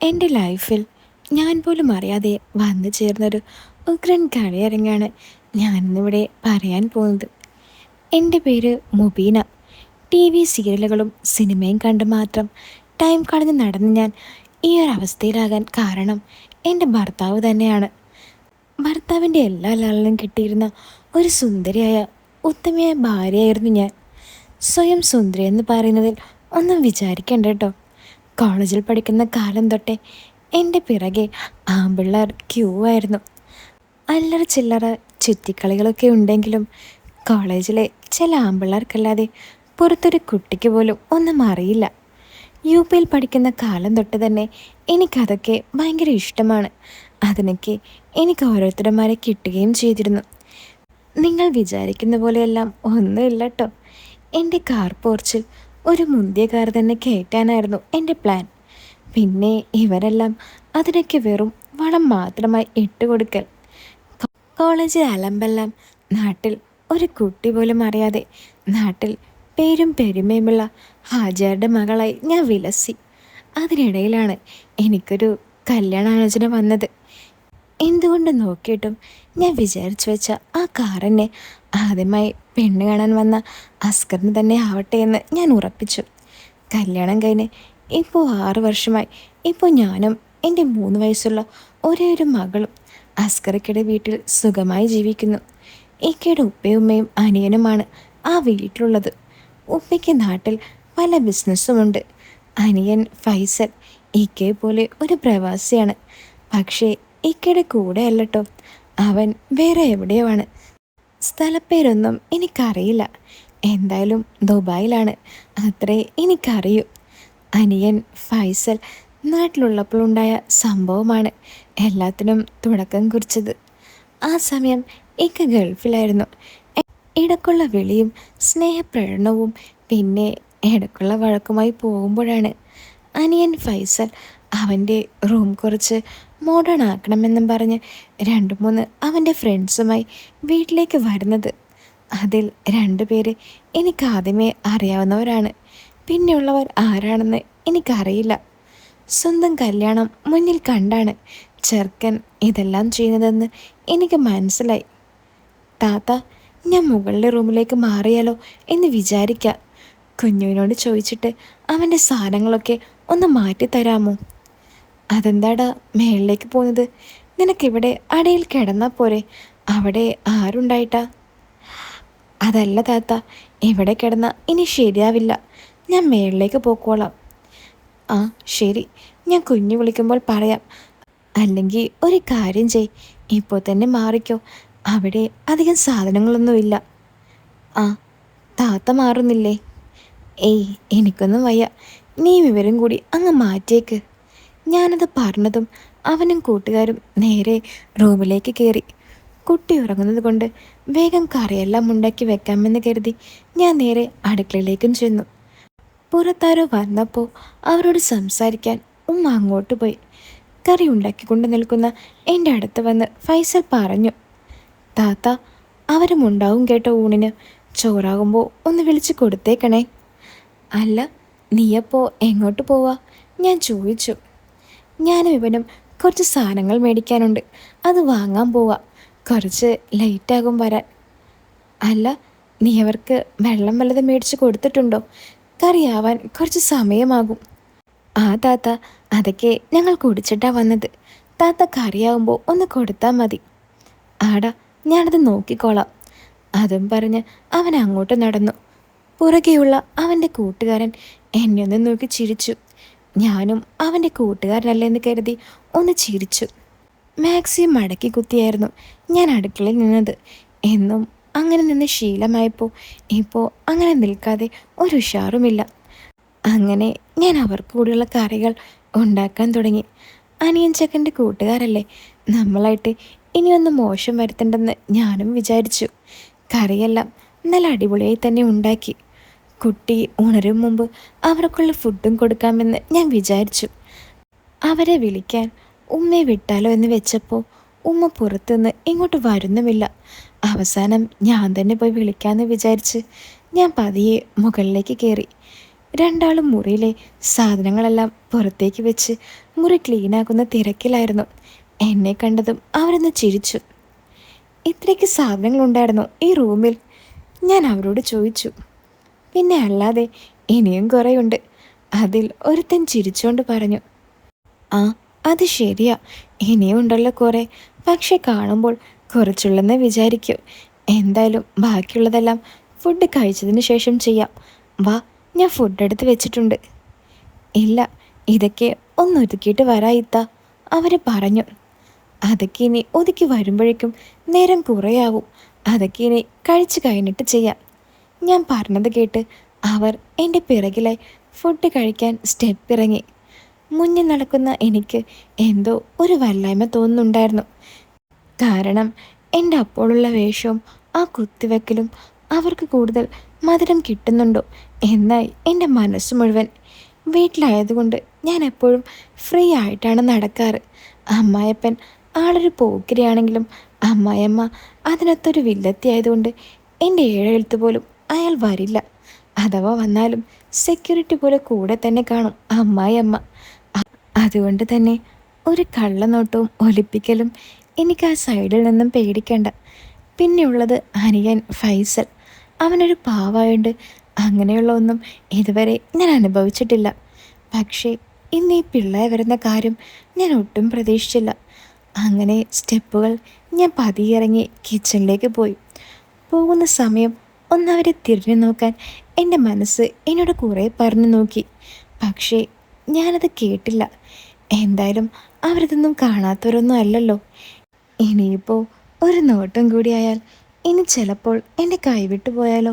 എൻ്റെ ലൈഫിൽ ഞാൻ പോലും അറിയാതെ വന്നു ചേർന്നൊരു ഉഗ്രൻ കളിയരങ്ങാണ് ഞാനിന്നിവിടെ പറയാൻ പോകുന്നത്. എൻ്റെ പേര് മുബീന. ടി വി സീരിയലുകളും സിനിമയും കണ്ട് മാത്രം ടൈം കളഞ്ഞ് നടന്ന് ഞാൻ ഈ ഒരു അവസ്ഥയിലാകാൻ കാരണം എൻ്റെ ഭർത്താവ് തന്നെയാണ്. ഭർത്താവിൻ്റെ എല്ലാ ലാളിലും കിട്ടിയിരുന്ന ഒരു സുന്ദരിയായ ഉത്തമയായ ഭാര്യയായിരുന്നു ഞാൻ. സ്വയം സുന്ദരി എന്ന് പറയുന്നതിൽ ഒന്നും വിചാരിക്കണ്ട കേട്ടോ. കോളേജിൽ പഠിക്കുന്ന കാലം തൊട്ടേ എൻ്റെ പിറകെ ആമ്പിള്ളേർ ക്യൂ ആയിരുന്നു. അല്ലറ ചില്ലറ ചുറ്റിക്കളികളൊക്കെ ഉണ്ടെങ്കിലും കോളേജിലെ ചില ആമ്പിള്ളേർക്കല്ലാതെ പുറത്തൊരു കുട്ടിക്ക് പോലും ഒന്നും അറിയില്ല. യു പിയിൽ പഠിക്കുന്ന കാലം തൊട്ട് തന്നെ എനിക്കതൊക്കെ ഭയങ്കര ഇഷ്ടമാണ്. അതിനൊക്കെ എനിക്ക് ഓരോരുത്തരന്മാരെ കിട്ടുകയും ചെയ്തിരുന്നു. നിങ്ങൾ വിചാരിക്കുന്ന പോലെയെല്ലാം ഒന്നുമില്ല കേട്ടോ. എൻ്റെ കാർ പോർച്ചിൽ ഒരു മുന്തിയ കാർ തന്നെ കയറ്റാനായിരുന്നു എൻ്റെ പ്ലാൻ. പിന്നെ ഇവരെല്ലാം അതിനൊക്കെ വെറും വളം മാത്രമായി ഇട്ടുകൊടുക്കൽ. കോളേജ് അലമ്പെല്ലാം നാട്ടിൽ ഒരു കുട്ടി പോലും അറിയാതെ നാട്ടിൽ പേരും പെരുമയുമുള്ള ഹാജിയാരുടെ മകളായി ഞാൻ വിലസി. അതിനിടയിലാണ് എനിക്കൊരു കല്യാണാലോചന വന്നത്. എന്തുകൊണ്ട് നോക്കിയിട്ടും ഞാൻ വിചാരിച്ചു വെച്ച ആ കാറിനെ ആദ്യമായി പെണ്ണ് കാണാൻ വന്ന അസ്കറിന് തന്നെ ആവട്ടെ എന്ന് ഞാൻ ഉറപ്പിച്ചു. കല്യാണം കഴിഞ്ഞ് ഇപ്പോൾ 6 വർഷമായി. ഇപ്പോൾ ഞാനും എൻ്റെ 3 വയസ്സുള്ള ഒരേ ഒരു മകളും അസ്കറിക്കയുടെ വീട്ടിൽ സുഖമായി ജീവിക്കുന്നു. ഇക്കയുടെ ഉപ്പയും ഉമ്മയും അനിയനുമാണ് ആ വീട്ടിലുള്ളത്. ഉപ്പയ്ക്ക് നാട്ടിൽ പല ബിസിനസ്സുമുണ്ട്. അനിയൻ ഫൈസൽ ഇക്കയെ പോലെ ഒരു പ്രവാസിയാണ്. പക്ഷേ ഇക്കയുടെ കൂടെ അല്ലട്ടോ, അവൻ വേറെ എവിടെയോ ആണ്. സ്ഥലപ്പേരൊന്നും എനിക്കറിയില്ല. എന്തായാലും ദുബായിലാണ്, അത്രേ എനിക്കറിയൂ. അനിയൻ ഫൈസൽ നാട്ടിലുള്ളപ്പോഴുണ്ടായ സംഭവമാണ് എല്ലാത്തിനും തുടക്കം കുറിച്ചത്. ആ സമയം ഇക്ക ഗൾഫിലായിരുന്നു. ഇടയ്ക്കുള്ള വിളിയും സ്നേഹപ്രകടനവും പിന്നെ ഇടയ്ക്കുള്ള വഴക്കുമായി പോകുമ്പോഴാണ് അനിയൻ ഫൈസൽ അവൻ്റെ റൂം കുറച്ച് മോഡേൺ ആക്കണമെന്നും പറഞ്ഞ് 2-3 അവൻ്റെ ഫ്രണ്ട്സുമായി വീട്ടിലേക്ക് വരുന്നത്. അതിൽ 2 പേര് എനിക്കാദ്യമേ അറിയാവുന്നവരാണ്. പിന്നെയുള്ളവർ ആരാണെന്ന് എനിക്കറിയില്ല. സ്വന്തം കല്യാണം മുന്നിൽ കണ്ടാണ് ചെറുക്കൻ ഇതെല്ലാം ചെയ്യുന്നതെന്ന് എനിക്ക് മനസ്സിലായി. താത്ത, ഞാൻ മുകളിലെ റൂമിലേക്ക് മാറിയാലോ എന്ന് വിചാരിക്കാം. കുഞ്ഞുവിനോട് ചോദിച്ചിട്ട് അവൻ്റെ സാധനങ്ങളൊക്കെ ഒന്ന് മാറ്റിത്തരാമോ? അതെന്താടാ മേളിലേക്ക് പോകുന്നത്? നിനക്കിവിടെ അടയിൽ കിടന്നാൽ പോരെ, അവിടെ ആരുണ്ടായിട്ടാ? അതല്ല താത്ത, ഇവിടെ കിടന്നാൽ ഇനി ശരിയാവില്ല. ഞാൻ മേളിലേക്ക് പോക്കോളാം. ആ ശരി, ഞാൻ കുഞ്ഞു വിളിക്കുമ്പോൾ പറയാം. അല്ലെങ്കിൽ ഒരു കാര്യം ചെയ്, ഇപ്പോൾ തന്നെ മാറിക്കോ. അവിടെ അധികം സാധനങ്ങളൊന്നുമില്ല. ആ, താത്ത മാറുന്നില്ലേ? ഏയ്, എനിക്കൊന്നും വയ്യ. നീ വിവരം കൂടി അങ്ങ് മാറ്റിയേക്ക്. ഞാനത് പറഞ്ഞതും അവനും കൂട്ടുകാരും നേരെ റൂമിലേക്ക് കയറി. കുട്ടി ഉറങ്ങുന്നത് കൊണ്ട് വേഗം കറിയെല്ലാം ഉണ്ടാക്കി വെക്കാമെന്ന് കരുതി ഞാൻ നേരെ അടുക്കളയിലേക്കും ചെന്നു. പുറത്താരോ വന്നപ്പോൾ അവരോട് സംസാരിക്കാൻ ഉമ്മ അങ്ങോട്ട് പോയി. കറി ഉണ്ടാക്കിക്കൊണ്ട് നിൽക്കുന്ന എൻ്റെ അടുത്ത് വന്ന് ഫൈസൽ പറഞ്ഞു, താത്ത, അവരും ഉണ്ടാവും കേട്ടോ ഊണിന്. ചോറാകുമ്പോൾ ഒന്ന് വിളിച്ച് കൊടുത്തേക്കണേ. അല്ല, നീയപ്പോൾ എങ്ങോട്ട് പോവാ? ഞാൻ ചോദിച്ചു. ഞാനും ഇവനും കുറച്ച് സാധനങ്ങൾ മേടിക്കാനുണ്ട്, അത് വാങ്ങാൻ പോവാ. കുറച്ച് ലേറ്റാകും വരാൻ. അല്ല, നീ അവർക്ക് വെള്ളം വല്ലതും മേടിച്ച് കൊടുത്തിട്ടുണ്ടോ? കറിയാവാൻ കുറച്ച് സമയമാകും. ആ താത്ത, അതൊക്കെ ഞങ്ങൾ കുടിച്ചിട്ടാ വന്നത്. താത്ത കറിയാവുമ്പോൾ ഒന്ന് കൊടുത്താൽ മതി. ആടാ, ഞാനത് നോക്കിക്കോളാം. അതും പറഞ്ഞ് അവൻ അങ്ങോട്ട് നടന്നു. പുറകെയുള്ള അവൻ്റെ കൂട്ടുകാരൻ എന്നെ ഒന്ന് നോക്കി ചിരിച്ചു. ഞാനും അവൻ്റെ കൂട്ടുകാരനല്ലെന്ന് കരുതി ഒന്ന് ചിരിച്ചു. മാക്സിയും മടക്കി കുത്തിയായിരുന്നു ഞാൻ അടുക്കളയിൽ നിന്നത്. എന്നും അങ്ങനെ നിന്ന് ശീലമായപ്പോൾ ഇപ്പോൾ അങ്ങനെ നിൽക്കാതെ ഒരു ഉഷാറുമില്ല. അങ്ങനെ ഞാൻ അവർക്ക് കൂടിയുള്ള കറികൾ ഉണ്ടാക്കാൻ തുടങ്ങി. അനിയൻ ചെക്കൻ്റെ കൂട്ടുകാരല്ലേ, നമ്മളായിട്ട് ഇനിയൊന്നും മോശം വരുത്തണ്ടെന്ന് ഞാനും വിചാരിച്ചു. കറിയെല്ലാം നല്ല അടിപൊളിയായി തന്നെ ഉണ്ടാക്കി. കുട്ടി ഉണരും മുമ്പ് അവർക്കുള്ള ഫുഡും കൊടുക്കാമെന്ന് ഞാൻ വിചാരിച്ചു. അവരെ വിളിക്കാൻ ഉമ്മയെ വിട്ടാലോ എന്ന് വെച്ചപ്പോൾ ഉമ്മ പുറത്തുനിന്ന് ഇങ്ങോട്ട് വരുന്നുമില്ല. അവസാനം ഞാൻ തന്നെ പോയി വിളിക്കാമെന്ന് വിചാരിച്ച് ഞാൻ പതിയെ മുകളിലേക്ക് കയറി. രണ്ടാളും മുറിയിലെ സാധനങ്ങളെല്ലാം പുറത്തേക്ക് വെച്ച് മുറി ക്ലീനാക്കുന്ന തിരക്കിലായിരുന്നു. എന്നെ കണ്ടതും അവരൊന്ന് ചിരിച്ചു. ഇത്രയ്ക്ക് സാധനങ്ങളുണ്ടായിരുന്നു ഈ റൂമിൽ? ഞാൻ അവരോട് ചോദിച്ചു. പിന്നെ അല്ലാതെ, ഇനിയും കുറേയുണ്ട്. അതിൽ ഒരുത്തൻ ചിരിച്ചുകൊണ്ട് പറഞ്ഞു. ആ, അത് ശരിയാ, ഇനിയും ഉണ്ടല്ലോ കുറേ. പക്ഷെ കാണുമ്പോൾ കുറച്ചുള്ളെന്ന് വിചാരിക്കും. എന്തായാലും ബാക്കിയുള്ളതെല്ലാം ഫുഡ് കഴിച്ചതിന് ശേഷം ചെയ്യാം. വാ, ഞാൻ ഫുഡ് എടുത്ത് വെച്ചിട്ടുണ്ട്. ഇല്ല, ഇതൊക്കെ ഒന്ന് ഒതുക്കിയിട്ട് വരായിത്ത, അവർ പറഞ്ഞു. അതൊക്കെ ഇനി ഒതുക്കി വരുമ്പോഴേക്കും നേരം കുറേയാവും. അതൊക്കെ ഇനി കഴിച്ചു കഴിഞ്ഞിട്ട് ചെയ്യാം. ഞാൻ പറഞ്ഞത് കേട്ട് അവർ എൻ്റെ പിറകിലായി ഫുഡ് കഴിക്കാൻ സ്റ്റെപ്പ് ഇറങ്ങി. മുന്നിൽ നടക്കുന്ന എനിക്ക് എന്തോ ഒരു വല്ലായ്മ തോന്നുന്നുണ്ടായിരുന്നു. കാരണം എൻ്റെ അപ്പോഴുള്ള വേഷവും ആ കുത്തിവെക്കലും അവർക്ക് കൂടുതൽ മധുരം കിട്ടുന്നുണ്ടോ എന്നായി എൻ്റെ മനസ്സ് മുഴുവൻ. വീട്ടിലായതുകൊണ്ട് ഞാൻ എപ്പോഴും ഫ്രീ ആയിട്ടാണ് നടക്കാറ്. അമ്മായപ്പൻ ആളൊരു പോക്കിരിയാണെങ്കിലും അമ്മായിയമ്മ അതിനകത്തൊരു വില്ലത്തി ആയതുകൊണ്ട് എൻ്റെ ഏഴെഴുത്ത് പോലും അയാൾ വരില്ല. അഥവാ വന്നാലും സെക്യൂരിറ്റി പോലെ കൂടെ തന്നെ കാണും അമ്മായിയമ്മ. അതുകൊണ്ട് തന്നെ ഒരു കള്ളനോട്ടവും ഒലിപ്പിക്കലും എനിക്ക് ആ സൈഡിൽ നിന്നും പേടിക്കണ്ട. പിന്നെയുള്ളത് അനിയൻ ഫൈസൽ. അവനൊരു പാവായുണ്ട് അങ്ങനെയുള്ള ഒന്നും ഇതുവരെ ഞാൻ അനുഭവിച്ചിട്ടില്ല. പക്ഷേ ഇന്ന് ഈ പിള്ളേർ വരുന്ന കാര്യം ഞാൻ ഒട്ടും പ്രതീക്ഷിച്ചില്ല. അങ്ങനെ സ്റ്റെപ്പുകൾ ഞാൻ പതിയിറങ്ങി കിച്ചണിലേക്ക് പോയി. പോകുന്ന സമയം ഒന്നവരെ തിരിഞ്ഞു നോക്കാൻ എൻ്റെ മനസ്സ് എന്നോട് കുറേ പറഞ്ഞു നോക്കി. പക്ഷേ ഞാനത് കേട്ടില്ല. എന്തായാലും അവരിതൊന്നും കാണാത്തവരൊന്നും അല്ലല്ലോ. ഇനിയിപ്പോൾ ഒരു നോട്ടം കൂടിയായാൽ ഇനി ചിലപ്പോൾ എൻ്റെ കൈവിട്ടു പോയാലോ?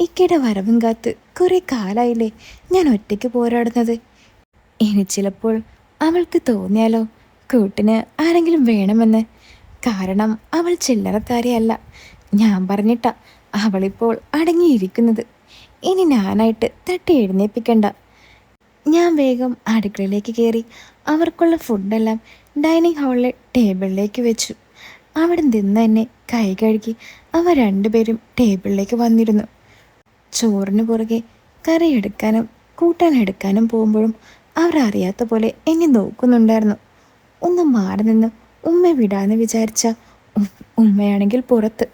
ഇക്കയുടെ വരവും കാത്ത് കുറേ കാലായില്ലേ ഞാൻ ഒറ്റയ്ക്ക് പോരാടുന്നത്. ഇനി ചിലപ്പോൾ അവൾക്ക് തോന്നിയാലോ കൂട്ടിന് ആരെങ്കിലും വേണമെന്ന്. കാരണം അവൾ ചില്ലറക്കാരിയല്ല. ഞാൻ പറഞ്ഞിട്ടാ അവളിപ്പോൾ അടങ്ങിയിരിക്കുന്നത്. ഇനി ഞാനായിട്ട് തട്ടി എഴുന്നേൽപ്പിക്കണ്ട. ഞാൻ വേഗം അടുക്കളയിലേക്ക് കയറി അവർക്കുള്ള ഫുഡെല്ലാം ഡൈനിങ് ഹാളിലെ ടേബിളിലേക്ക് വെച്ചു. അവിടെ നിന്ന് തന്നെ കൈ കഴുകി അവർ രണ്ടുപേരും ടേബിളിലേക്ക് വന്നിരുന്നു. ചോറിന് പുറകെ കറി എടുക്കാനും കൂട്ടാൻ എടുക്കാനും പോകുമ്പോഴും അവർ അറിയാത്ത പോലെ എന്നെ നോക്കുന്നുണ്ടായിരുന്നു. ഒന്ന് മാറി നിന്ന് ഉമ്മ വിടാന്ന് വിചാരിച്ച ഉമ്മയാണെങ്കിൽ പുറത്ത്.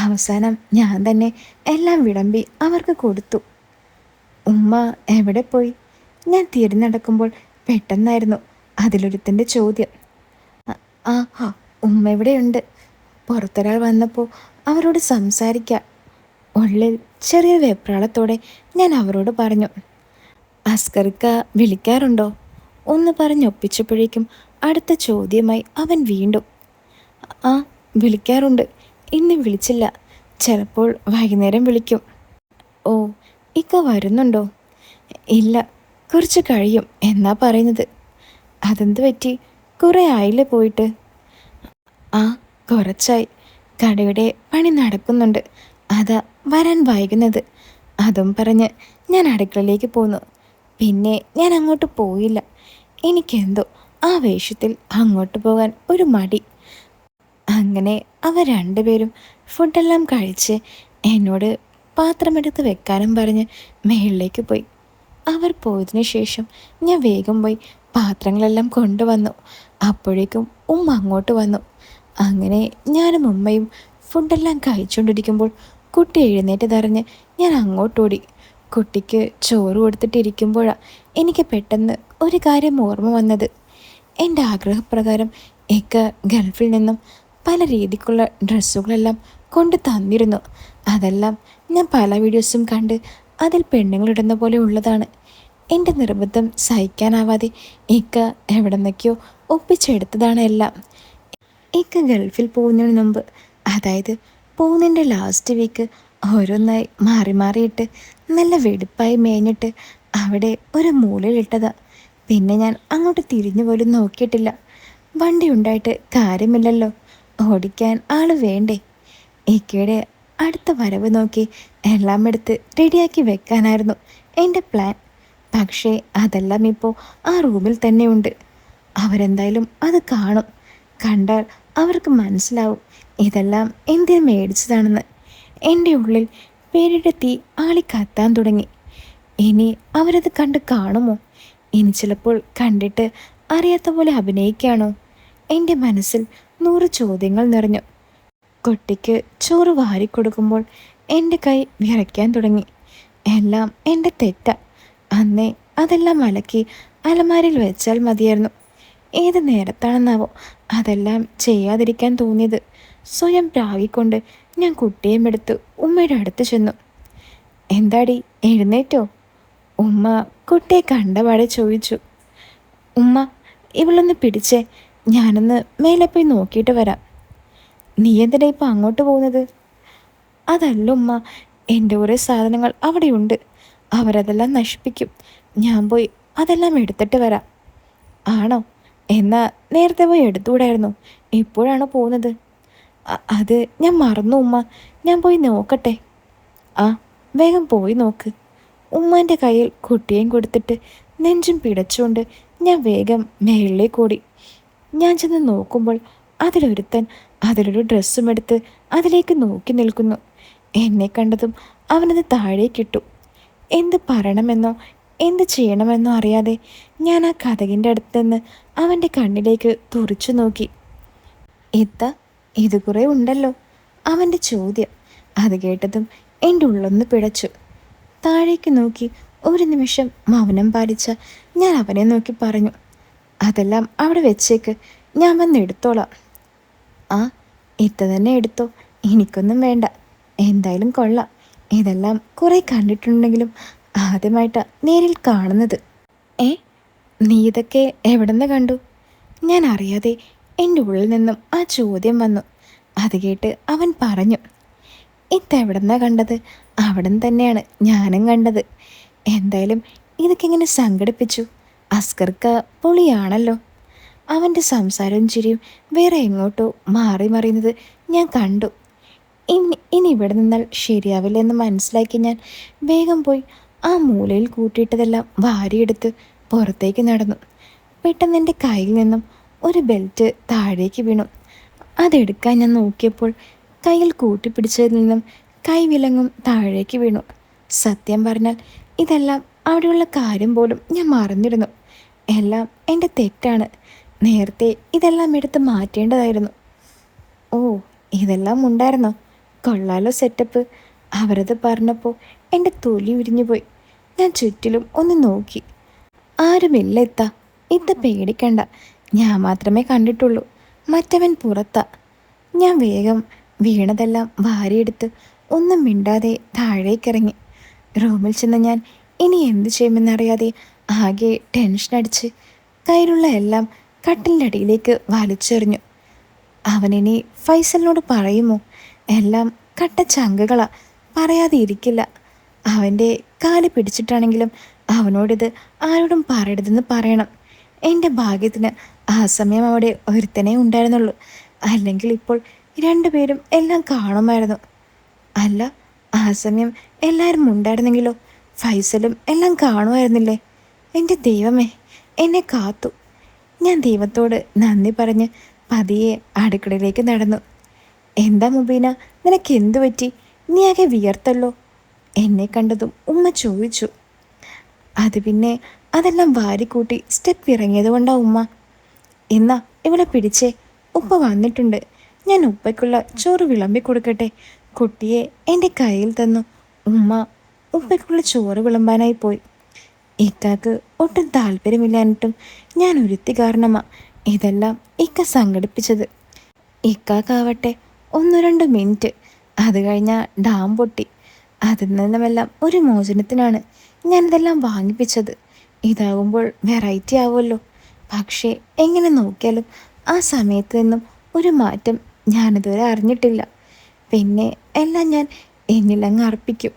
അവസാനം ഞാൻ തന്നെ എല്ലാം വിളമ്പി അവർക്ക് കൊടുത്തു. ഉമ്മ എവിടെ പോയി? ഞാൻ തിരിഞ്ഞടക്കുമ്പോൾ പെട്ടെന്നായിരുന്നു അതിലൊരുത്തൻ്റെ ചോദ്യം. ആ, ഉമ്മ എവിടെയുണ്ട്. പുറത്തൊരാൾ വന്നപ്പോൾ അവരോട് സംസാരിക്കാം. ഉള്ളിൽ ചെറിയ വെപ്രാളത്തോടെ ഞാൻ അവരോട് പറഞ്ഞു. അസ്കറിക്ക വിളിക്കാറുണ്ടോ? ഒന്ന് പറഞ്ഞൊപ്പിച്ചപ്പോഴേക്കും അടുത്ത ചോദ്യമായി അവൻ വീണ്ടും. ആ, വിളിക്കാറുണ്ട്. ഇന്ന് വിളിച്ചില്ല. ചിലപ്പോൾ വൈകുന്നേരം വിളിക്കും. ഓ, ഇക്ക വരുന്നുണ്ടോ? ഇല്ല, കുറച്ച് കഴിയും എന്നാ പറയുന്നത്. അതെന്ത് പറ്റി? കുറേ ആയില്ലേ പോയിട്ട്? ആ, കുറച്ചായി. കടയുടെ പണി നടക്കുന്നുണ്ട്, അതാ വരാൻ വൈകുന്നത്. അതും പറഞ്ഞ് ഞാൻ അടുക്കളയിലേക്ക് പോന്നു. പിന്നെ ഞാൻ അങ്ങോട്ട് പോയില്ല. എനിക്കെന്തോ ആ വേഷത്തിൽ അങ്ങോട്ട് പോകാൻ ഒരു മടി. അങ്ങനെ അവർ രണ്ടുപേരും ഫുഡെല്ലാം കഴിച്ച് എന്നോട് പാത്രമെടുത്ത് വെക്കാനും പറഞ്ഞ് മേളിലേക്ക് പോയി. അവർ പോയതിനു ശേഷം ഞാൻ വേഗം പോയി പാത്രങ്ങളെല്ലാം കൊണ്ടുവന്നു. അപ്പോഴേക്കും ഉമ്മ അങ്ങോട്ട് വന്നു. അങ്ങനെ ഞാനും ഉമ്മയും ഫുഡെല്ലാം കഴിച്ചുകൊണ്ടിരിക്കുമ്പോൾ കുട്ടി എഴുന്നേറ്റതറിഞ്ഞ് ഞാൻ അങ്ങോട്ടോടി. കുട്ടിക്ക് ചോറ് കൊടുത്തിട്ടിരിക്കുമ്പോഴാണ് എനിക്ക് പെട്ടെന്ന് ഒരു കാര്യം ഓർമ്മ വന്നത്. എൻ്റെ ആഗ്രഹപ്രകാരം ഇക്ക ഗൾഫിൽ നിന്നും പല രീതിക്കുള്ള ഡ്രസ്സുകളെല്ലാം കൊണ്ട് തന്നിരുന്നു. അതെല്ലാം ഞാൻ പല വീഡിയോസും കണ്ട് അതിൽ പെണ്ണുങ്ങളിടുന്ന പോലെ ഉള്ളതാണ്. എൻ്റെ നിർബന്ധം സഹിക്കാനാവാതെ ഇക്ക എവിടെ നിന്നൊക്കെയോ ഒപ്പിച്ചെടുത്തതാണ് എല്ലാം. ഇക്ക ഗൾഫിൽ പോകുന്നതിന് മുമ്പ്, അതായത് പോകുന്നതിൻ്റെ ലാസ്റ്റ് വീക്ക് ഓരോന്നായി മാറി മാറിയിട്ട് നല്ല വെടുപ്പായി മേഞ്ഞിട്ട് അവിടെ ഒരു മൂലയിലിട്ടതാ. പിന്നെ ഞാൻ അങ്ങോട്ട് തിരിഞ്ഞു പോലും നോക്കിയിട്ടില്ല. വണ്ടി ഉണ്ടായിട്ട് കാര്യമില്ലല്ലോ, ഓടിക്കാൻ ആൾ വേണ്ടേ. ഇക്കയുടെ അടുത്ത വരവ് നോക്കി എല്ലാം എടുത്ത് റെഡിയാക്കി വെക്കാനായിരുന്നു എൻ്റെ പ്ലാൻ. പക്ഷേ അതെല്ലാം ഇപ്പോൾ ആ റൂമിൽ തന്നെ ഉണ്ട്. അവരെന്തായാലും അത് കാണും. കണ്ടാൽ അവർക്ക് മനസ്സിലാവും ഇതെല്ലാം എന്തിനു മേടിച്ചതാണെന്ന്. എൻ്റെ ഉള്ളിൽ പേരുടെ തീ ആളി കത്താൻ തുടങ്ങി. ഇനി അവരത് കണ്ട് കാണുമോ? ഇനി ചിലപ്പോൾ കണ്ടിട്ട് അറിയാത്ത പോലെ അഭിനയിക്കുകയാണോ? എൻ്റെ മനസ്സിൽ 100 ചോദ്യങ്ങൾ നിറഞ്ഞു. കുട്ടിക്ക് ചോറ് വാരിക്കൊടുക്കുമ്പോൾ എൻ്റെ കൈ വിറയ്ക്കാൻ തുടങ്ങി. എല്ലാം എൻ്റെ തെറ്റാ. അന്നേ അതെല്ലാം അലക്കി അലമാരയിൽ വെച്ചാൽ മതിയായിരുന്നു. ഏത് നേരത്താണെന്നാവോ അതെല്ലാം ചെയ്യാതിരിക്കാൻ തോന്നിയത്. സ്വയം പ്രാഗിക്കൊണ്ട് ഞാൻ കുട്ടിയും എടുത്ത് ഉമ്മയുടെ അടുത്ത് ചെന്നു. എന്താടി, എഴുന്നേറ്റോ? ഉമ്മ കുട്ടിയെ കണ്ടപാടെ ചോദിച്ചു. ഉമ്മ, ഇവളൊന്ന് പിടിച്ചേ, ഞാനൊന്ന് മേലെ പോയി നോക്കിയിട്ട് വരാം. നീ എന്തിനാ ഇപ്പം അങ്ങോട്ട് പോകുന്നത്? അതല്ല ഉമ്മ, എൻ്റെ കുറേ സാധനങ്ങൾ അവിടെയുണ്ട്. അവരതെല്ലാം നശിപ്പിക്കും. ഞാൻ പോയി അതെല്ലാം എടുത്തിട്ട് വരാം. ആണോ? എന്നാ നേരത്തെ പോയി എടുത്തുകൂടായിരുന്നു? ഇപ്പോഴാണോ പോകുന്നത്? അത് ഞാൻ മറന്നു ഉമ്മ, ഞാൻ പോയി നോക്കട്ടെ. ആ, വേഗം പോയി നോക്ക്. ഉമ്മാൻ്റെ കയ്യിൽ കുട്ടിയെയും കൊടുത്തിട്ട് നെഞ്ചും പിടച്ചുകൊണ്ട് ഞാൻ വേഗം മേളിലേക്ക് ഓടി. ഞാൻ ചെന്ന് നോക്കുമ്പോൾ അതിലൊരുത്തൻ അതിലൊരു ഡ്രസ്സും എടുത്ത് അതിലേക്ക് നോക്കി നിൽക്കുന്നു. എന്നെ കണ്ടതും അവനത് താഴേക്കിട്ടു. എന്ത് പറയണമെന്നോ എന്ത് ചെയ്യണമെന്നോ അറിയാതെ ഞാൻ ആ കതകിൻ്റെ അടുത്ത് നിന്ന് അവൻ്റെ കണ്ണിലേക്ക് തുറിച്ചു നോക്കി. ഇത് കുറേ ഉണ്ടല്ലോ, അവൻ്റെ ചോദ്യം. അത് കേട്ടതും എൻ്റെ ഉള്ളൊന്ന് പിടച്ചു. താഴേക്ക് നോക്കി ഒരു നിമിഷം മൗനം പാലിച്ച ഞാൻ അവനെ നോക്കി പറഞ്ഞു, അതെല്ലാം അവിടെ വെച്ചേക്ക്, ഞാൻ വന്ന് എടുത്തോളാം. ആ, ഇത്ത തന്നെ എടുത്തോ, എനിക്കൊന്നും വേണ്ട. എന്തായാലും കൊള്ളാം. ഇതെല്ലാം കുറേ കണ്ടിട്ടുണ്ടെങ്കിലും ആദ്യമായിട്ടാണ് നേരിൽ കാണുന്നത്. ഏ, നീ ഇതൊക്കെ എവിടെ നിന്ന് കണ്ടു? ഞാൻ അറിയാതെ എൻ്റെ ഉള്ളിൽ നിന്നും ആ ചോദ്യം വന്നു. അത് കേട്ട് അവൻ പറഞ്ഞു, എവിടെ നിന്നാണ് കണ്ടത്? അവിടെ തന്നെയാണ് ഞാനും കണ്ടത്. എന്തായാലും ഇതൊക്കെ ഇങ്ങനെ സംഘടിപ്പിച്ചു. അസ്കർക്ക പൊളിയാണല്ലോ. അവൻ്റെ സംസാരവും ചിരിയും വേറെ എങ്ങോട്ടോ മാറി മറിയുന്നത് ഞാൻ കണ്ടു. ഇനി ഇവിടെ നിന്നാൽ ശരിയാവില്ലെന്ന് മനസ്സിലാക്കി ഞാൻ വേഗം പോയി ആ മൂലയിൽ കൂട്ടിയിട്ടതെല്ലാം വാരിയെടുത്ത് പുറത്തേക്ക് നടന്നു. പെട്ടെന്ന് എൻ്റെ കയ്യിൽ നിന്നും ഒരു ബെൽറ്റ് താഴേക്ക് വീണു. അതെടുക്കാൻ ഞാൻ നോക്കിയപ്പോൾ കയ്യിൽ കൂട്ടിപ്പിടിച്ചതിൽ നിന്നും കൈവിലങ്ങും താഴേക്ക് വീണു. സത്യം പറഞ്ഞാൽ ഇതെല്ലാം അവിടെയുള്ള കാര്യം പോലും ഞാൻ മറന്നിരുന്നു. എല്ലാം എൻ്റെ തെറ്റാണ്. നേരത്തെ ഇതെല്ലാം എടുത്ത് മാറ്റേണ്ടതായിരുന്നു. ഓ, ഇതെല്ലാം ഉണ്ടായിരുന്നോ? കൊള്ളാലോ സെറ്റപ്പ്. അവരത് പറഞ്ഞപ്പോൾ എൻ്റെ തൊലി ഉരിഞ്ഞു പോയി. ഞാൻ ചുറ്റിലും ഒന്ന് നോക്കി. ആരുമില്ല ഇത്ത പേടിക്കണ്ട, ഞാൻ മാത്രമേ കണ്ടിട്ടുള്ളൂ. മറ്റവൻ പുറത്താ. ഞാൻ വേഗം വീണതെല്ലാം വാരിയെടുത്ത് ഒന്നും മിണ്ടാതെ താഴേക്കിറങ്ങി. റൂമിൽ ചെന്ന് ഞാൻ ഇനി എന്തു ചെയ്യുമെന്നറിയാതെ ആകെ ടെൻഷനടിച്ച് കയ്യിലുള്ള എല്ലാം കട്ടിലിൻ്റെ അടിയിലേക്ക് വലിച്ചെറിഞ്ഞു. അവനിനി ഫൈസലിനോട് പറയുമോ? എല്ലാം കട്ട ചങ്കുകളാ, പറയാതെ ഇരിക്കില്ല. അവൻ്റെ കാല് പിടിച്ചിട്ടാണെങ്കിലും അവനോടിത് ആരോടും പറയരുതെന്ന് പറയണം. എൻ്റെ ഭാഗ്യത്തിന് ആ സമയം അവിടെ ഒരുത്തനേ ഉണ്ടായിരുന്നുള്ളൂ. അല്ലെങ്കിൽ ഇപ്പോൾ രണ്ടുപേരും എല്ലാം കാണുമായിരുന്നു. അല്ല, ആ സമയം എല്ലാവരും ഉണ്ടായിരുന്നെങ്കിലോ? ഫൈസലും എല്ലാം കാണുമായിരുന്നില്ലേ? എൻ്റെ ദൈവമേ, എന്നെ കാത്തു. ഞാൻ ദൈവത്തോട് നന്ദി പറഞ്ഞ് പതിയെ അടുക്കളയിലേക്ക് നടന്നു. എന്താ മുബീന, നിനക്ക് എന്തു പറ്റി? നീ ആകെ വിയർത്തല്ലോ. എന്നെ കണ്ടതും ഉമ്മ ചോദിച്ചു. അത് പിന്നെ അതെല്ലാം വാരിക്കൂട്ടി സ്റ്റെപ്പ് ഇറങ്ങിയത് കൊണ്ടാണ് ഉമ്മ. എന്നാ ഇവിടെ പിടിച്ചേ, ഉപ്പ വന്നിട്ടുണ്ട്. ഞാൻ ഉപ്പയ്ക്കുള്ള ചോറ് വിളമ്പി കൊടുക്കട്ടെ. കുട്ടിയെ എൻ്റെ കയ്യിൽ തന്നു. ഉമ്മ ഉപ്പയ്ക്കുള്ള ചോറ് വിളമ്പാനായി പോയി. ഇക്കാക്ക് ഒട്ടും താല്പര്യമില്ലാഞ്ഞിട്ടും ഞാൻ ഒരുത്തി കാരണമാണ് ഇതെല്ലാം ഇക്ക സംഘടിപ്പിച്ചത്. ഇക്കാക്കാവട്ടെ 1-2 മിനിറ്റ്, അത് കഴിഞ്ഞാൽ ഡാം പൊട്ടി. അതിൽ നിന്നുമെല്ലാം ഒരു മോചനത്തിനാണ് ഞാനിതെല്ലാം വാങ്ങിപ്പിച്ചത്. ഇതാകുമ്പോൾ വെറൈറ്റി ആവുമല്ലോ. പക്ഷേ എങ്ങനെ നോക്കിയാലും ആ സമയത്ത് നിന്നും ഒരു മാറ്റം ഞാനിതുവരെ അറിഞ്ഞിട്ടില്ല. പിന്നെ എല്ലാം ഞാൻ എന്നിലങ്ങ് അർപ്പിക്കും.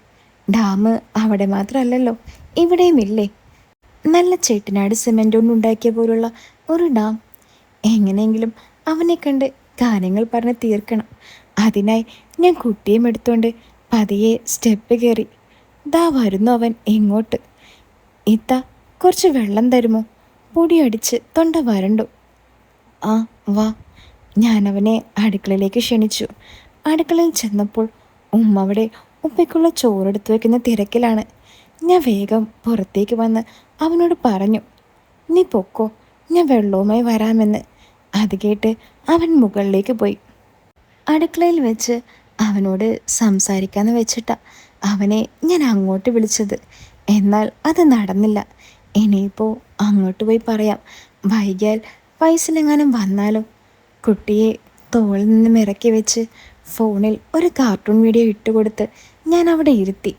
ഡാം അവിടെ മാത്രമല്ലല്ലോ, ഇവിടെയുമില്ലേ നല്ല ചെട്ടിനാട് സിമെൻ്റ് കൊണ്ടുണ്ടാക്കിയ പോലുള്ള ഒരു ഡാം. എങ്ങനെയെങ്കിലും അവനെ കണ്ട് കാര്യങ്ങൾ പറഞ്ഞ് തീർക്കണം. അതിനായി ഞാൻ കുട്ടിയും എടുത്തുകൊണ്ട് പതിയെ സ്റ്റെപ്പ് കയറി. ദാ വരുന്നു അവൻ ഇങ്ങോട്ട്. ഇത്ത, കുറച്ച് വെള്ളം തരുമോ? പൊടിയടിച്ച് തൊണ്ട വരണ്ടു. ആ, വാ. ഞാനവനെ അടുക്കളയിലേക്ക് ക്ഷണിച്ചു. അടുക്കളയിൽ ചെന്നപ്പോൾ ഉമ്മ അവിടെ ഉപ്പയ്ക്കുള്ള ചോറെടുത്ത് വയ്ക്കുന്ന തിരക്കിലാണ്. ഞാൻ വേഗം പുറത്തേക്ക് വന്ന് അവനോട് പറഞ്ഞു, നീ പൊക്കോ, ഞാൻ വെള്ളവുമായി വരാമെന്ന്. അത് കേട്ട് അവൻ മുകളിലേക്ക് പോയി. അടുക്കളയിൽ വെച്ച് അവനോട് സംസാരിക്കാമെന്ന് വെച്ചിട്ടാ അവനെ ഞാൻ അങ്ങോട്ട് വിളിച്ചത്. എന്നാൽ അത് നടന്നില്ല. ഇനിയിപ്പോൾ അങ്ങോട്ട് പോയി പറയാം. വൈകിയാൽ ഫൈസലെങ്ങാനും വന്നാലോ? കുട്ടിയെ തോളിൽ നിന്നും ഇറക്കി വെച്ച് ഫോണിൽ ഒരു കാർട്ടൂൺ വീഡിയോ ഇട്ടുകൊടുത്ത് ഞാൻ അവിടെ ഇരുത്തി.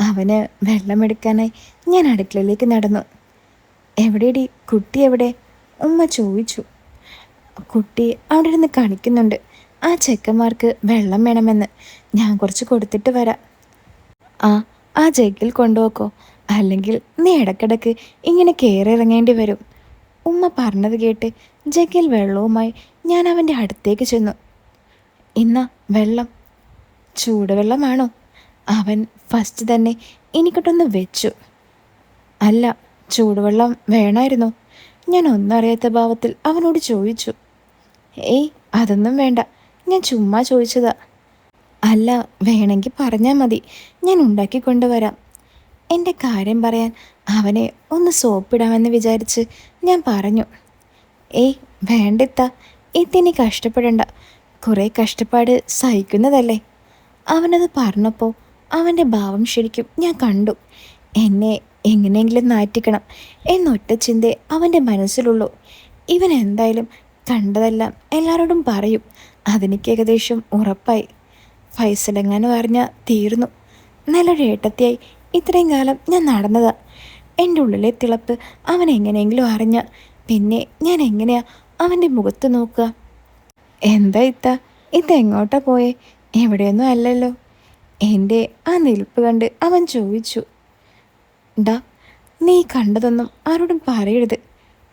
അവന് വെള്ളമെടുക്കാനായി ഞാൻ അടുക്കളയിലേക്ക് നടന്നു. എവിടെയടി, കുട്ടി എവിടെ? ഉമ്മ ചോദിച്ചു. കുട്ടി അവിടെ ഇരുന്ന് കളിക്കുന്നുണ്ട്. ആ ചെക്കന്മാർക്ക് വെള്ളം വേണമെന്ന്. ഞാൻ കുറച്ച് കൊടുത്തിട്ട് വരാം. ആ ആ ജഗ്ഗിൽ കൊണ്ടുപോക്കോ, അല്ലെങ്കിൽ നീ ഇടയ്ക്കിടയ്ക്ക് ഇങ്ങനെ കയറി ഇറങ്ങേണ്ടി വരും. ഉമ്മ പറഞ്ഞത് കേട്ട് ജഗ്ഗിൽ വെള്ളവുമായി ഞാൻ അവൻ്റെ അടുത്തേക്ക് ചെന്നു. ഇന്നാ വെള്ളം. ചൂടുവെള്ളമാണോ? അവൻ ഫസ്റ്റ് തന്നെ എനിക്കിട്ടൊന്ന് വെച്ചു. അല്ല, ചൂടുവെള്ളം വേണമായിരുന്നോ? ഞാൻ ഒന്നറിയാത്ത ഭാവത്തിൽ അവനോട് ചോദിച്ചു. ഏയ്, അതൊന്നും വേണ്ട, ഞാൻ ചുമ്മാ ചോദിച്ചതാ. അല്ല, വേണമെങ്കിൽ പറഞ്ഞാൽ മതി, ഞാൻ ഉണ്ടാക്കി കൊണ്ടുവരാം. എൻ്റെ കാര്യം പറയാൻ അവനെ ഒന്ന് സോപ്പിടാമെന്ന് വിചാരിച്ച് ഞാൻ പറഞ്ഞു. ഏയ് വേണ്ടിത്ത, ഇത്തിനി കഷ്ടപ്പെടണ്ട, കുറേ കഷ്ടപ്പാട് സഹിക്കുന്നതല്ലേ. അവനത് പറഞ്ഞപ്പോൾ അവൻ്റെ ഭാവം ശരിക്കും ഞാൻ കണ്ടു. എന്നെ എങ്ങനെയെങ്കിലും നാറ്റിക്കണം എന്നൊറ്റ ചിന്തേ അവൻ്റെ മനസ്സിലുള്ളൂ. ഇവൻ എന്തായാലും കണ്ടതെല്ലാം എല്ലാവരോടും പറയും, അതെനിക്ക് ഏകദേശം ഉറപ്പായി. ഫൈസലെങ്ങാനും അറിഞ്ഞാൽ തീർന്നു. നല്ലൊരു ഏട്ടത്തിയായി ഇത്രയും കാലം ഞാൻ നടന്നതാ. എൻ്റെ ഉള്ളിലെ തിളപ്പ് അവൻ എങ്ങനെയെങ്കിലും അറിഞ്ഞ പിന്നെ ഞാൻ എങ്ങനെയാ അവൻ്റെ മുഖത്ത് നോക്കുക? എന്താ ഇതെങ്ങോട്ടാ പോയേ? എവിടെയൊന്നും അല്ലല്ലോ. എൻ്റെ ആ നിൽപ്പ് കണ്ട് അവൻ ചോദിച്ചു. ഡാ, നീ കണ്ടതൊന്നും ആരോടും പറയരുത്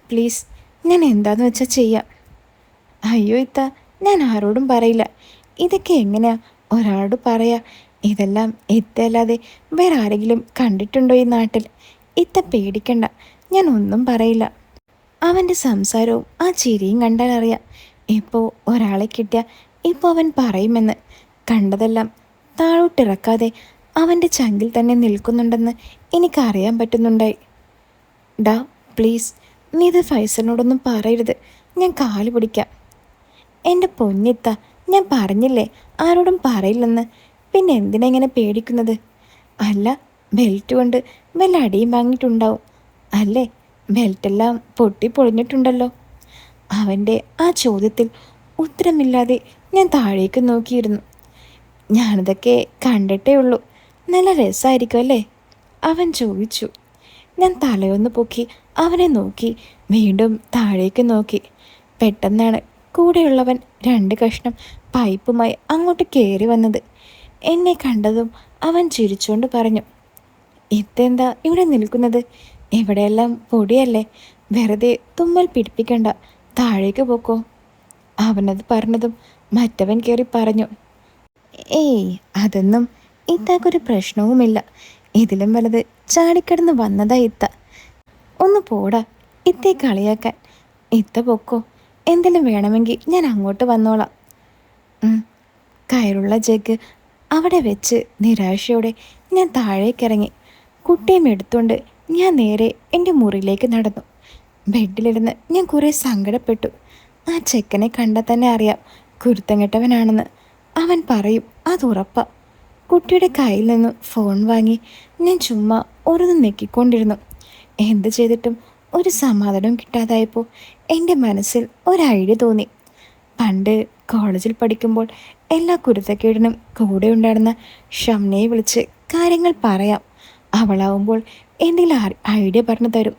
പ്ലീസ്. ഞാൻ എന്താന്ന് വെച്ചാൽ ചെയ്യാം. അയ്യോ ഞാൻ ആരോടും പറയില്ല. ഇതൊക്കെ എങ്ങനെയാ ഒരാളോട് പറയാ? ഇതെല്ലാം ഇത്തല്ലാതെ വേറെ ആരെങ്കിലും കണ്ടിട്ടുണ്ടോ ഈ നാട്ടിൽ? പേടിക്കണ്ട, ഞാൻ ഒന്നും പറയില്ല. അവൻ്റെ സംസാരവും ആ ചിരിയും കണ്ടാൽ അറിയാം ഇപ്പോൾ ഒരാളെ കിട്ടിയ ഇപ്പോൾ അവൻ പറയുമെന്ന്. കണ്ടതെല്ലാം താഴോട്ടിറക്കാതെ അവൻ്റെ ചങ്കിൽ തന്നെ നിൽക്കുന്നുണ്ടെന്ന് എനിക്കറിയാൻ പറ്റുന്നുണ്ടായി. ഡാ പ്ലീസ്, നീ ഇത് ഫൈസലിനോടൊന്നും പറയരുത്, ഞാൻ കാല് പിടിക്കാം. എൻ്റെ പൊന്നിത്ത, ഞാൻ പറഞ്ഞില്ലേ ആരോടും പറയില്ലെന്ന്. പിന്നെ എന്തിനാ ഇങ്ങനെ പേടിക്കുന്നത്? അല്ല, ബെൽറ്റ് കൊണ്ട് വല്ല അടിയും വാങ്ങിയിട്ടുണ്ടാവും അല്ലേ? ബെൽറ്റെല്ലാം പൊട്ടിപ്പൊളിഞ്ഞിട്ടുണ്ടല്ലോ. അവൻ്റെ ആ ചോദ്യത്തിൽ ഉത്തരമില്ലാതെ ഞാൻ താഴേക്ക് നോക്കിയിരുന്നു. ഞാനിതൊക്കെ കണ്ടിട്ടേ ഉള്ളൂ, നല്ല രസമായിരിക്കും അല്ലേ? അവൻ ചോദിച്ചു. ഞാൻ തലയൊന്ന് പൊക്കി അവനെ നോക്കി വീണ്ടും താഴേക്ക് നോക്കി. പെട്ടെന്നാണ് കൂടെയുള്ളവൻ 2 കഷ്ണം പൈപ്പുമായി അങ്ങോട്ട് കയറി വന്നത്. എന്നെ കണ്ടതും അവൻ ചിരിച്ചുകൊണ്ട് പറഞ്ഞു, ഇതെന്താ ഇവിടെ നിൽക്കുന്നത്? ഇവിടെയെല്ലാം പൊടിയല്ലേ, വെറുതെ തുമ്മൽ പിടിപ്പിക്കണ്ട, താഴേക്ക് പോക്കോ. അവനത് പറഞ്ഞതും മറ്റവൻ കയറി പറഞ്ഞു, ഏയ് അതൊന്നും ഇത്താക്കൊരു പ്രശ്നവുമില്ല, ഇതിലും വലുത് ചാടിക്കടന്ന് വന്നതാ ഇത്ത. ഒന്ന് പോടാ, ഇത്തേ കളിയാക്കാൻ. ഇത്ത പൊക്കോ, എന്തെങ്കിലും വേണമെങ്കിൽ ഞാൻ അങ്ങോട്ട് വന്നോളാം. കയറുള്ള ജഗ് അവിടെ വെച്ച് നിരാശയോടെ ഞാൻ താഴേക്കിറങ്ങി. കുട്ടിയും എടുത്തുകൊണ്ട് ഞാൻ നേരെ എൻ്റെ മുറിയിലേക്ക് നടന്നു. ബെഡിലിരുന്ന് ഞാൻ കുറേ സങ്കടപ്പെട്ടു. ആ ചെക്കനെ കണ്ടാൽ തന്നെ അറിയാം കുരുത്തം കെട്ടവനാണെന്ന്. അവൻ പറയും, അതുറപ്പാ. കുട്ടിയുടെ കയ്യിൽ നിന്ന് ഫോൺ വാങ്ങി ഞാൻ ചുമ്മാ ഓരോന്ന് നെക്കിക്കൊണ്ടിരുന്നു. എന്ത് ചെയ്തിട്ടും ഒരു സമാധാനം കിട്ടാതായപ്പോൾ എൻ്റെ മനസ്സിൽ ഒരു ഐഡിയ തോന്നി. പണ്ട് കോളേജിൽ പഠിക്കുമ്പോൾ എല്ലാ കുരുത്തക്കേടിനും കൂടെ ഉണ്ടായിരുന്ന ഷംനയെ വിളിച്ച് കാര്യങ്ങൾ പറയാം. അവളാവുമ്പോൾ എന്തെങ്കിലും ഐഡിയ പറഞ്ഞു തരും.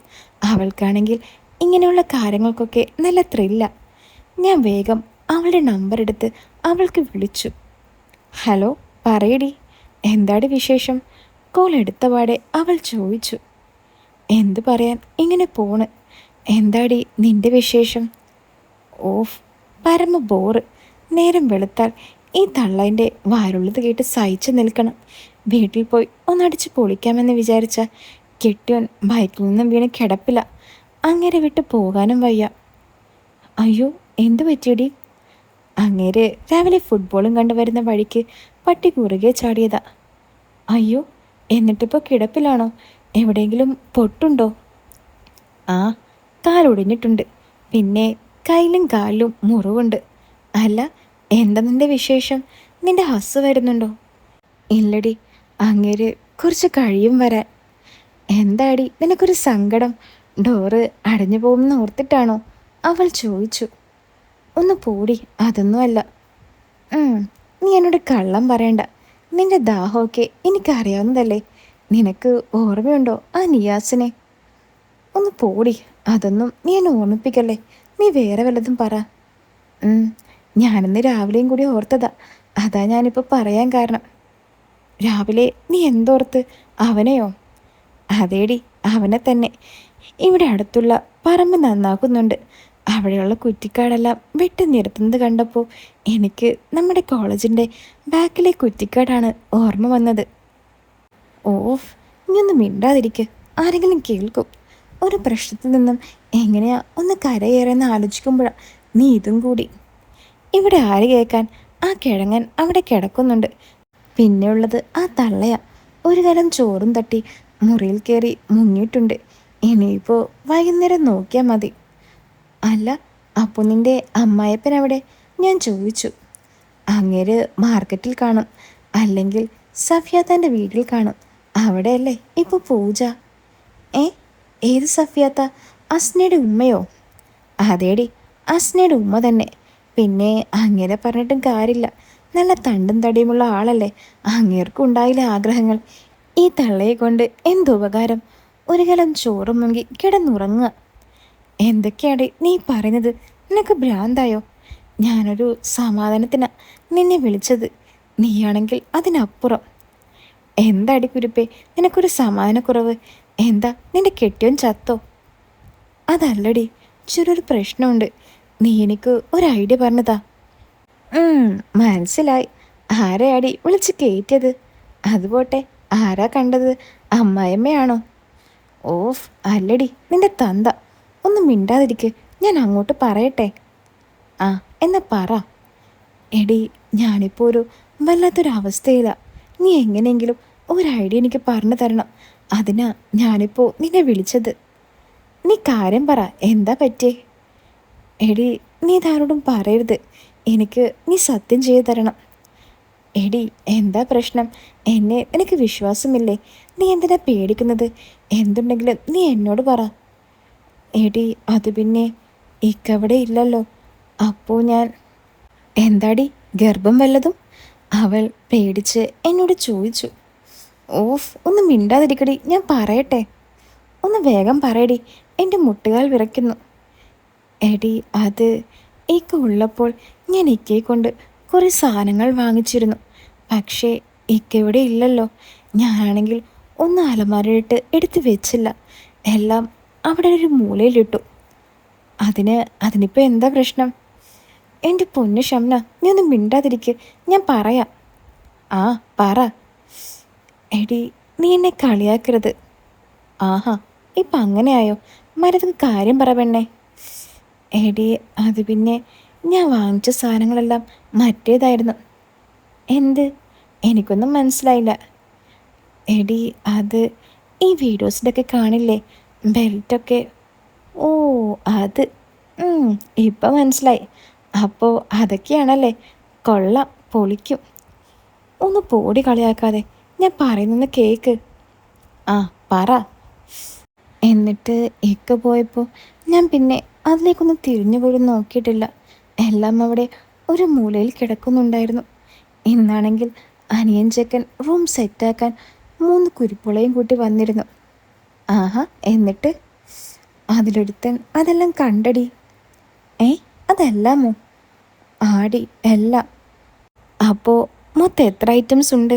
അവൾക്കാണെങ്കിൽ ഇങ്ങനെയുള്ള കാര്യങ്ങൾക്കൊക്കെ നല്ല ത്രില്ല. ഞാൻ വേഗം അവളുടെ നമ്പർ എടുത്ത് അവൾക്ക് വിളിച്ചു. ഹലോ, പറയടി, എന്താടി വിശേഷം? കോൾ എടുത്തപാടെ അവൾ ചോദിച്ചു. എന്തു പറയാൻ, ഇങ്ങനെ പോണ്. എന്താടി നിൻ്റെ വിശേഷം? ഓഫ്, പരമ ബോറ്. നേരം വെളുത്താൽ ഈ തള്ളൻ്റെ വാരുള്ളത് കേട്ട് സഹിച്ചു നിൽക്കണം. വീട്ടിൽ പോയി ഒന്നടിച്ച് പൊളിക്കാമെന്ന് വിചാരിച്ച കെട്ടിയോൻ ബൈക്കിൽ നിന്നും വീണ് കിടപ്പില്ല. അങ്ങേരെ വിട്ട് പോകാനും വയ്യ. അയ്യോ, എന്തു പറ്റിയടി? അങ്ങേര് രാവിലെ ഫുട്ബോളും കണ്ടുവരുന്ന വഴിക്ക് പട്ടി കുറുകെ ചാടിയതാ. അയ്യോ, എന്നിട്ടിപ്പോൾ കിടപ്പിലാണോ? എവിടെയെങ്കിലും പൊട്ടുണ്ടോ? ആ, കാലൊടിഞ്ഞിട്ടുണ്ട്. പിന്നെ കയ്യിലും കാലിലും മുറിവുണ്ട്. അല്ല, എന്താ നിന്റെ വിശേഷം? നിന്റെ ഹസ് വരുന്നുണ്ടോ? ഇല്ലടി, അങ്ങേര് കുറച്ച് കഴിയും വരാൻ. എന്താടി നിനക്കൊരു സങ്കടം? ഡോറ് അടഞ്ഞു പോകുമെന്ന് ഓർത്തിട്ടാണോ? അവൾ ചോദിച്ചു. ഒന്ന് പോടി, അതൊന്നുമല്ല. നീ എന്നോട് കള്ളം പറയണ്ട. നിന്റെ ദാഹമൊക്കെ എനിക്കറിയാവുന്നതല്ലേ. നിനക്ക് ഓർമ്മയുണ്ടോ ആ നിയാസിനെ? ഒന്ന് പോടി, അതൊന്നും നീ എന്നെ ഓർമ്മിപ്പിക്കല്ലേ. നീ വേറെ വല്ലതും പറ. ഞാനിന്ന് രാവിലെയും കൂടി ഓർത്തതാ. അതാ ഞാനിപ്പോൾ പറയാൻ കാരണം. രാവിലെ നീ എന്തോർത്ത്? അവനെയോ? അതേടി, അവനെ തന്നെ. ഇവിടെ അടുത്തുള്ള പറമ്പ് നന്നാക്കുന്നുണ്ട്. അവിടെയുള്ള കുറ്റിക്കാടെല്ലാം വെട്ടി നിരത്തുന്നത് കണ്ടപ്പോൾ എനിക്ക് നമ്മുടെ കോളേജിൻ്റെ ബാക്കിലെ കുറ്റിക്കാടാണ് ഓർമ്മ വന്നത്. ഓഫ്, നീ ഒന്ന് മിണ്ടാതിരിക്ക്, ആരെങ്കിലും കേൾക്കും. ഒരു പ്രശ്നത്തിൽ നിന്നും എങ്ങനെയാ ഒന്ന് കരയേറെന്ന് ആലോചിക്കുമ്പോഴാണ് നീ ഇതും കൂടി. ഇവിടെ ആര് കേൾക്കാൻ? ആ കിഴങ്ങൻ അവിടെ കിടക്കുന്നുണ്ട്. പിന്നെയുള്ളത് ആ തള്ളയാ. ഒരു കലം ചോറും തട്ടി മുറിയിൽ കയറി മുങ്ങിയിട്ടുണ്ട്. ഇനിയിപ്പോൾ വൈകുന്നേരം നോക്കിയാൽ മതി. അല്ല, അപ്പോൾ നിന്റെ അമ്മായപ്പൻ അവിടെ? ഞാൻ ചോദിച്ചു. അങ്ങേര് മാർക്കറ്റിൽ കാണും, അല്ലെങ്കിൽ സഫിയാത്താൻ്റെ വീട്ടിൽ കാണും. അവിടെയല്ലേ ഇപ്പോൾ പൂജ. ഏ, ഏത് സഫിയാത്ത? അസ്നയുടെ ഉമ്മയോ? അതേടി, അസ്നയുടെ ഉമ്മ തന്നെ. പിന്നെ അങ്ങേരെ പറഞ്ഞിട്ടും കാര്യമില്ല. നല്ല തണ്ടും തടിയുമുള്ള ആളല്ലേ. അങ്ങേർക്കും ഉണ്ടായില്ല ആഗ്രഹങ്ങൾ. ഈ തള്ളയെ കൊണ്ട് എന്തുപകാരം? ഒരു കലം ചോറും മുങ്ങി കിടന്നുറങ്ങുക. എന്തൊക്കെയാടി നീ പറയുന്നത്? നിനക്ക് ഭ്രാന്തായോ? ഞാനൊരു സമാധാനത്തിനാ നിന്നെ വിളിച്ചത്. നീയാണെങ്കിൽ അതിനപ്പുറം. എന്താടി കുരുപ്പേ നിനക്കൊരു സമാധാനക്കുറവ്? എന്താ നിന്റെ കെട്ടിയോൻ ചത്തോ? അതല്ലടി, ചെറിയൊരു പ്രശ്നമുണ്ട്. നീ എനിക്ക് ഒരു ഐഡിയ പറഞ്ഞതാ. മനസ്സിലായി. ആരെയാടി വിളിച്ച് കയറ്റിയത്? അതുപോട്ടെ, ആരാ കണ്ടത്? അമ്മായിയമ്മയാണോ? ഓഫ്, അല്ലടി, നിന്റെ തന്ത. ഒന്നും മിണ്ടാതിരിക്ക്, ഞാൻ അങ്ങോട്ട് പറയട്ടെ. ആ, എന്നാ പറ. എടി, ഞാനിപ്പോൾ ഒരു വല്ലാത്തൊരവസ്ഥയിലാണ്. നീ എങ്ങനെയെങ്കിലും ഒരു ഐഡിയ എനിക്ക് പറഞ്ഞു തരണം. അതിനാ ഞാനിപ്പോൾ നിന്നെ വിളിച്ചത്. നീ കാര്യം പറ, എന്താ പറ്റേ? എടി, നീ ഇതാരോടും പറയരുത്. എനിക്ക് നീ സത്യം ചെയ്തു തരണം. എടി, എന്താ പ്രശ്നം? എന്നെ നിനക്ക് വിശ്വാസമില്ലേ? നീ എന്തിനാ പേടിക്കുന്നത്? എന്തുണ്ടെങ്കിലും നീ എന്നോട് പറ. എടി, അത് പിന്നെ ഇക്കവിടെ ഇല്ലല്ലോ. അപ്പോൾ ഞാൻ... എന്താടി, ഗർഭം വല്ലതും? അവൾ പേടിച്ച് എന്നോട് ചോദിച്ചു. ഓഫ്, ഒന്ന് മിണ്ടാതിരിക്കടി, ഞാൻ പറയട്ടെ. ഒന്ന് വേഗം പറയടി, എൻ്റെ മുട്ടുകാൽ വിറയ്ക്കുന്നു. എടി, അത് ഇക്ക ഉള്ളപ്പോൾ ഞാൻ ഇക്കയെ കൊണ്ട് കുറേ സാധനങ്ങൾ വാങ്ങിച്ചിരുന്നു. പക്ഷേ ഇക്ക ഇവിടെ ഇല്ലല്ലോ. ഞാനാണെങ്കിൽ ഒന്ന് അലമാരയിട്ട് എടുത്ത് വെച്ചില്ല. എല്ലാം അവിടെ ഒരു മൂലയിലിട്ടു. അതിനിപ്പോൾ എന്താ പ്രശ്നം? എൻ്റെ പൊന്നു ഷംന, നീ ഒന്ന് മിണ്ടാതിരിക്ക്, ഞാൻ പറയാം. ആ, പറ. എടി, നീ എന്നെ കളിയാക്കരുത്. ആഹാ, ഇപ്പം അങ്ങനെയായോ? മരത്തിന് കാര്യം പറ പെണ്ണേ. എടി, അത് പിന്നെ ഞാൻ വാങ്ങിച്ച സാധനങ്ങളെല്ലാം മറ്റേതായിരുന്നു. എന്ത്? എനിക്കൊന്നും മനസ്സിലായില്ല. എടി, അത് ഈ വീഡിയോസിലൊക്കെ കാണില്ലേ, ബെൽറ്റൊക്കെ. ഓ, അത്. ഇപ്പം മനസ്സിലായി. അപ്പോൾ അതൊക്കെയാണല്ലേ. കൊള്ളാം, പൊളിക്കും. ഒന്ന് പോടി കളിയാക്കാതെ, ഞാൻ പറയുന്നൊന്ന് കേക്ക്. ആ, പറ. എന്നിട്ട് ഇക്ക പോയപ്പോൾ ഞാൻ പിന്നെ അതിലേക്കൊന്നും തിരിഞ്ഞു പോലും നോക്കിയിട്ടില്ല. എല്ലാം അവിടെ ഒരു മൂലയിൽ കിടക്കുന്നുണ്ടായിരുന്നു. ഇന്നാണെങ്കിൽ അനിയൻ ചെക്കൻ റൂം സെറ്റാക്കാൻ 3 കുരിപ്പുളയും കൂട്ടി വന്നിരുന്നു. ആഹാ, എന്നിട്ട് അതിലൊരുത്തൻ അതെല്ലാം കണ്ടടി. ഏ, അതെല്ലാമോ? ആടി, എല്ലാം. അപ്പോൾ മൊത്തം എത്ര ഐറ്റംസ് ഉണ്ട്?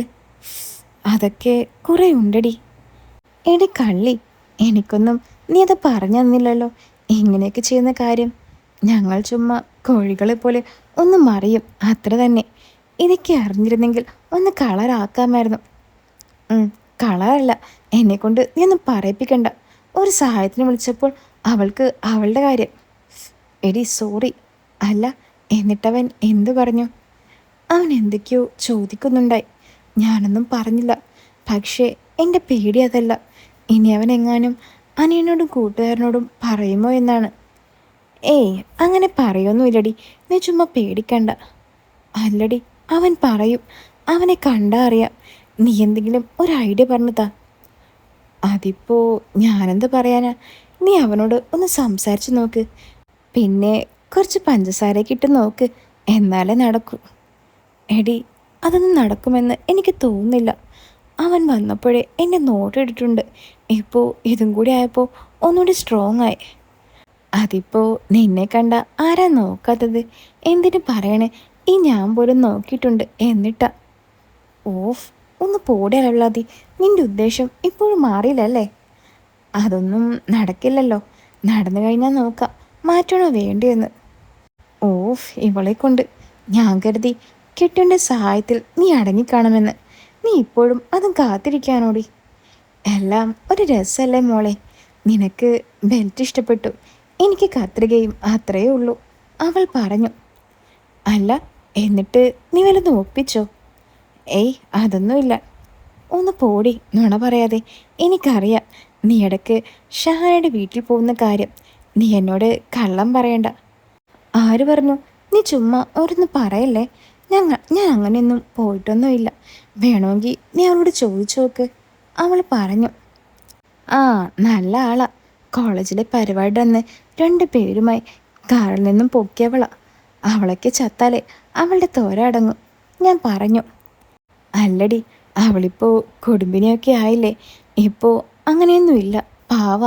അതൊക്കെ കുറേ ഉണ്ടടി. എടി കള്ളി, എനിക്കൊന്നും നീ അത് പറഞ്ഞു തന്നില്ലല്ലോ. ഇങ്ങനെയൊക്കെ ചെയ്യുന്ന കാര്യം. ഞങ്ങൾ ചുമ്മാ കോഴികളെ പോലെ ഒന്ന് മറിയും, അത്ര തന്നെ. ഇതൊക്കെ അറിഞ്ഞിരുന്നെങ്കിൽ ഒന്ന് കളറാക്കാമായിരുന്നു. കളറല്ല, എന്നെക്കൊണ്ട് നീ ഒന്നും പറയിപ്പിക്കണ്ട. ഒരു സഹായത്തിന് വിളിച്ചപ്പോൾ അവൾക്ക് അവളുടെ കാര്യം. എടി സോറി. അല്ല, എന്നിട്ടവൻ എന്തു പറഞ്ഞു? അവൻ എന്തൊക്കെയോ ചോദിക്കുന്നുണ്ടായി. ഞാനൊന്നും പറഞ്ഞില്ല. പക്ഷേ എൻ്റെ പേടി അതല്ല. ഇനി അവനെങ്ങാനും അനിയനോടും കൂട്ടുകാരനോടും പറയുമോ എന്നാണ്. ഏയ്, അങ്ങനെ പറയൊന്നുമില്ലടി, നീ ചുമ്മാ പേടിക്കണ്ട. അല്ലടി, അവൻ പറയും. അവനെ കണ്ടാ അറിയാം. നീ എന്തെങ്കിലും ഒരു ഐഡിയ പറഞ്ഞു താ. അതിപ്പോ ഞാനെന്ത് പറയാനാ? നീ അവനോട് ഒന്ന് സംസാരിച്ച് നോക്ക്. പിന്നെ കുറച്ച് പഞ്ചസാരയൊക്കെ ഇട്ട് നോക്ക്, എന്നാലേ നടക്കൂ. എടി, അതൊന്നും നടക്കുമെന്ന് എനിക്ക് തോന്നുന്നില്ല. അവൻ വന്നപ്പോഴേ എന്നെ നോട്ടിട്ടിട്ടുണ്ട്. ഇപ്പോൾ ഇതും കൂടി ആയപ്പോൾ ഒന്നുകൂടി സ്ട്രോങ് ആയി. അതിപ്പോൾ നിന്നെ കണ്ട ആരാ നോക്കാത്തത്? എന്തിനു പറയണേ? ഈ ഞാൻ പോലും നോക്കിയിട്ടുണ്ട്, എന്നിട്ടാ. ഓഫ്, ഒന്ന് പോടലല്ലാതെ. നിന്റെ ഉദ്ദേശം ഇപ്പോഴും മാറിയില്ലല്ലേ? അതൊന്നും നടക്കില്ലല്ലോ. നടന്നു കഴിഞ്ഞാൽ നോക്കാം, മാറ്റണോ വേണ്ടിയെന്ന്. ഓഫ്, ഇവളെ കൊണ്ട്. ഞാൻ കരുതി കെട്ടിൻ്റെ സഹായത്തിൽ നീ അടങ്ങിക്കാണുമെന്ന്. നീ ഇപ്പോഴും അതും കാത്തിരിക്കാനോടി. എല്ലാം ഒരു രസമല്ലേ മോളെ? നിനക്ക് ബെൽറ്റ് ഇഷ്ടപ്പെട്ടു, എനിക്ക് കത്രികയും, അത്രയേ ഉള്ളൂ, അവൾ പറഞ്ഞു. അല്ല, എന്നിട്ട് നീ വല്ലതും ഒപ്പിച്ചോ? ഏയ്, അതൊന്നുമില്ല. ഒന്ന് പോടി, നുണ പറയാതെ. എനിക്കറിയാം നീ ഇടയ്ക്ക് ഷഹാനയുടെ വീട്ടിൽ പോകുന്ന കാര്യം. നീ എന്നോട് കള്ളം പറയണ്ട. ആര് പറഞ്ഞു? നീ ചുമ്മാ ഓരോന്ന് പറയല്ലേ. ഞാൻ അങ്ങനെയൊന്നും പോയിട്ടൊന്നുമില്ല. വേണമെങ്കിൽ നീ അവളോട് ചോദിച്ചു നോക്ക്, അവൾ പറഞ്ഞു. ആ, നല്ല ആളാ. കോളേജിലെ പരിപാടി അന്ന് 2 പേരുമായി കാറിൽ നിന്നും പൊക്കിയവളാ. അവളൊക്കെ ചത്താലേ അവളുടെ തോര അടങ്ങും, ഞാൻ പറഞ്ഞു. അല്ലടി, അവളിപ്പോൾ കുടുംബിനിയൊക്കെ ആയില്ലേ. ഇപ്പോൾ അങ്ങനെയൊന്നുമില്ല, പാവ.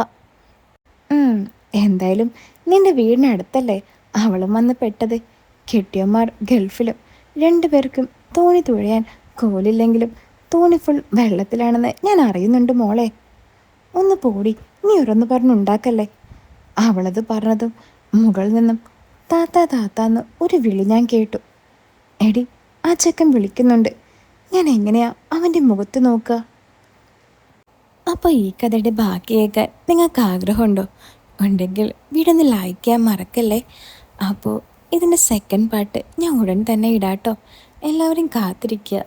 എന്തായാലും നിന്റെ വീടിനടുത്തല്ലേ അവളും വന്ന് പെട്ടത്. കെട്ടിയന്മാർ ഗൾഫിലും. 2 പേർക്കും തോണി തുഴയാൻ കോലില്ലെങ്കിലും തോണി ഫുൾ വെള്ളത്തിലാണെന്ന് ഞാൻ അറിയുന്നുണ്ട് മോളെ. ഒന്ന് പോടി, നീ ഉറന്നു പറഞ്ഞുണ്ടാക്കല്ലേ. അവളത് പറഞ്ഞതും മുകളിൽ നിന്നും താത്ത താത്താന്ന് ഒരു വിളി ഞാൻ കേട്ടു. എടി, ആ ചെക്കൻ വിളിക്കുന്നുണ്ട്. ഞാൻ എങ്ങനെയാ അവൻ്റെ മുഖത്ത് നോക്കുക? അപ്പോൾ ഈ കഥയുടെ ബാക്കി കേൾക്കാൻ നിങ്ങൾക്ക് ആഗ്രഹമുണ്ടോ? ഉണ്ടെങ്കിൽ വീഡിയോ ഒന്ന് ലൈക്ക് ചെയ്യാൻ മറക്കല്ലേ. അപ്പോൾ ഇതിൻ്റെ സെക്കൻഡ് പാർട്ട് ഞാൻ ഉടൻ തന്നെ ഇടാട്ടോ. എല്ലാവരും കാത്തിരിക്കുക.